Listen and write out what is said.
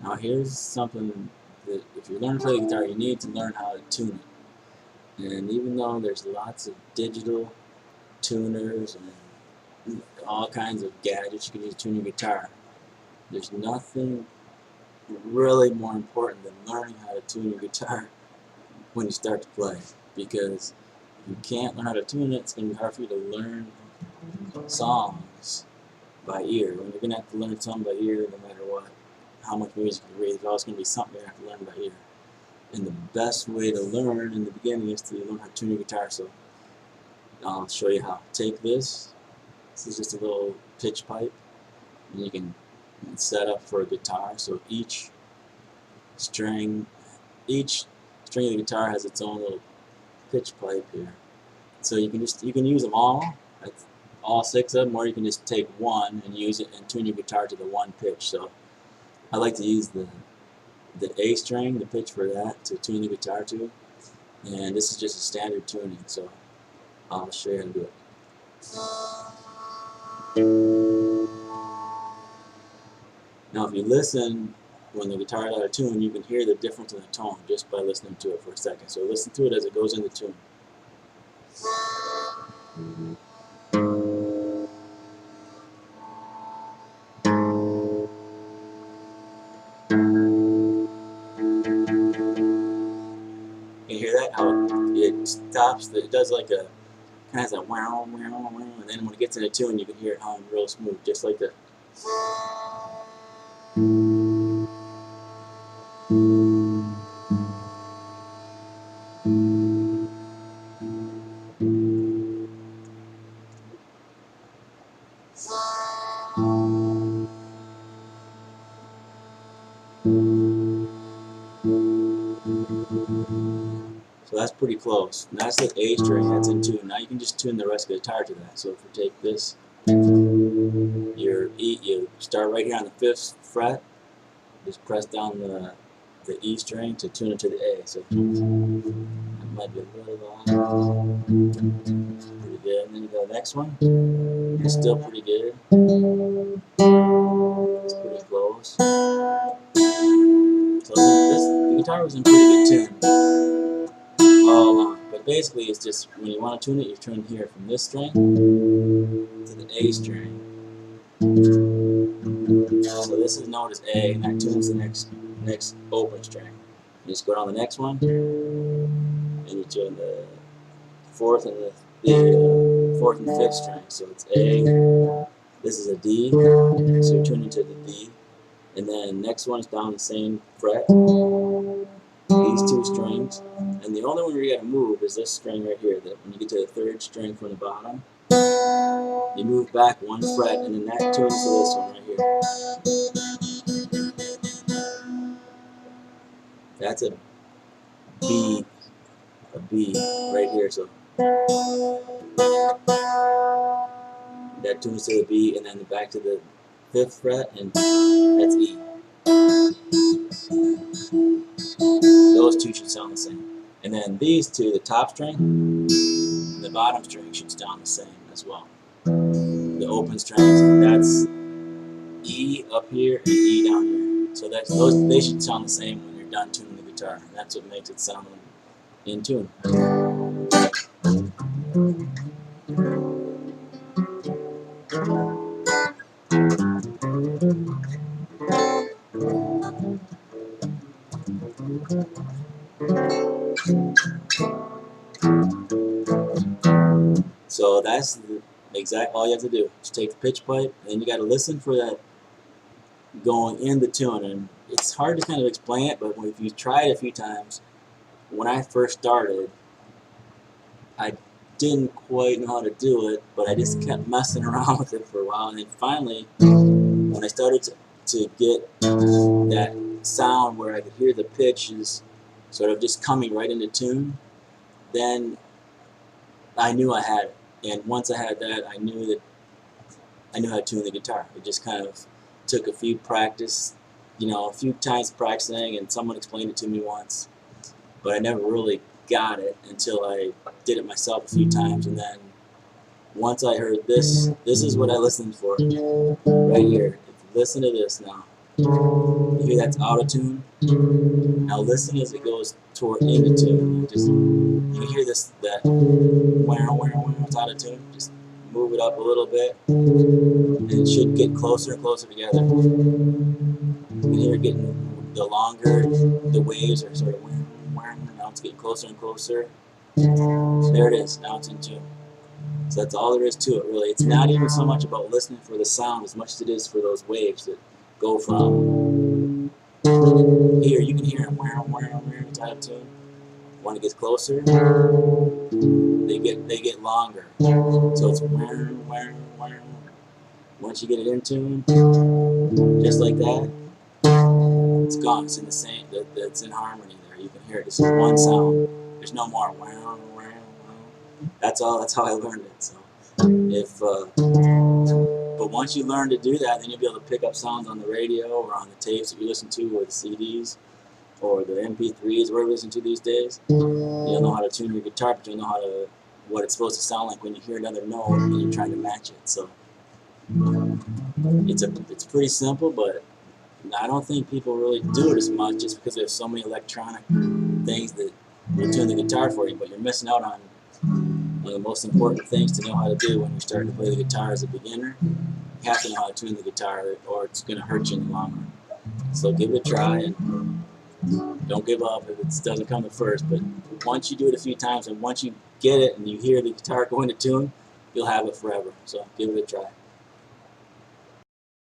Now here's something that if you're learning to play the guitar, you need to learn how to tune it. And even though there's lots of digital tuners and all kinds of gadgets you can use to tune your guitar, there's nothing really more important than learning how to tune your guitar when you start to play. Because if you can't learn how to tune it, it's going to be hard for you to learn songs by ear. When you're going to have to learn something by ear no matter what, how much music you read, there's always going to be something you're going to have to learn by ear. And the best way to learn in the beginning is to learn how to tune your guitar. So I'll show you how. Take this. This is just a little pitch pipe, and you can set up for a guitar. So each string of the guitar has its own little pitch pipe here. So you can use them all 6 of them, or you can just take one and use it and tune your guitar to the one pitch. So I like to use the A string, the pitch for that, to tune the guitar to. And this is just a standard tuning, so I'll show you how to do it. Now if you listen when the guitar is out of tune, you can hear the difference in the tone just by listening to it for a second. So listen to it as it goes into tune. You hear that? How it stops, it does like a kind of that wow, wow, wow, and then when it gets in a tune, you can hear it hum real smooth, just like that. So that's pretty close. And that's the A string, that's in tune. Now you can just tune the rest of the guitar to that. So if you take this, you start right here on the 5th fret, just press down the E string to tune it to the A. So that might be a little long. Pretty good. And then you go to the next one. It's still pretty good. It's pretty close. So the guitar was in pretty good tune all along. But basically it's just when you want to tune it, you tune here from this string to the A string. So this is note as A, and that tunes the next open string. You just go down the next one, and you tune the 4th and the 4th and 5th string. So it's A. This is a D. So you're tuning to the D, and then next one is down the same fret. These 2 strings, and the only one you got to move is this string right here. That when you get to the 3rd string from the bottom, you move back 1 fret, and then that tunes to this one right here. That's a B right here. So that tunes to the B, and then back to the 5th fret, and that's E. Those 2 should sound the same. And then these 2, the top string and the bottom string, should sound the same as well. The open strings, that's E up here and E down here. So they should sound the same when you're done tuning the guitar. And that's what makes it sound in tune. So that's all you have to do. Just take the pitch pipe, and then you got to listen for that going in the tune. And it's hard to kind of explain it, but if you try it a few times, when I first started, I didn't quite know how to do it, but I just kept messing around with it for a while, and then finally, when I started to get that sound where I could hear the pitches sort of just coming right into tune, then I knew I had it. And once I had that, I knew how to tune the guitar. It just kind of took a few times practicing, and someone explained it to me once, but I never really got it until I did it myself a few times. And then once I heard this is what I listened for right here. If you listen to this now. You hear that's out of tune? Now listen as it goes toward into tune. You hear that wow wow wow, it's out of tune. Just move it up a little bit, and it should get closer and closer together. You can hear it getting the longer the waves are sort of wow wow. Now it's getting closer and closer. There it is. Now it's in tune. So that's all there is to it, really. It's not even so much about listening for the sound as much as it is for those waves that go from here. You can hear them, it's out of tune. When it gets closer, they get longer. So it's once you get it in tune, just like that, it's gone. It's in the same. It's in harmony there. You can hear it. It's one sound. There's no more. That's all. That's how I learned it. So if but once you learn to do that, then you'll be able to pick up sounds on the radio or on the tapes that you listen to, or the CDs, or the MP3s, whatever you listen to these days. You'll know how to tune your guitar, but you'll know what it's supposed to sound like when you hear another note and you're trying to match it. So it's pretty simple, but I don't think people really do it as much just because there's so many electronic things that will tune the guitar for you, but you're missing out on one of the most important things to know how to do when you're starting to play the guitar as a beginner. You have to know how to tune the guitar, or it's going to hurt you in the long run. So give it a try, and don't give up if it doesn't come at first. But once you do it a few times, and once you get it and you hear the guitar go into tune, you'll have it forever. So give it a try.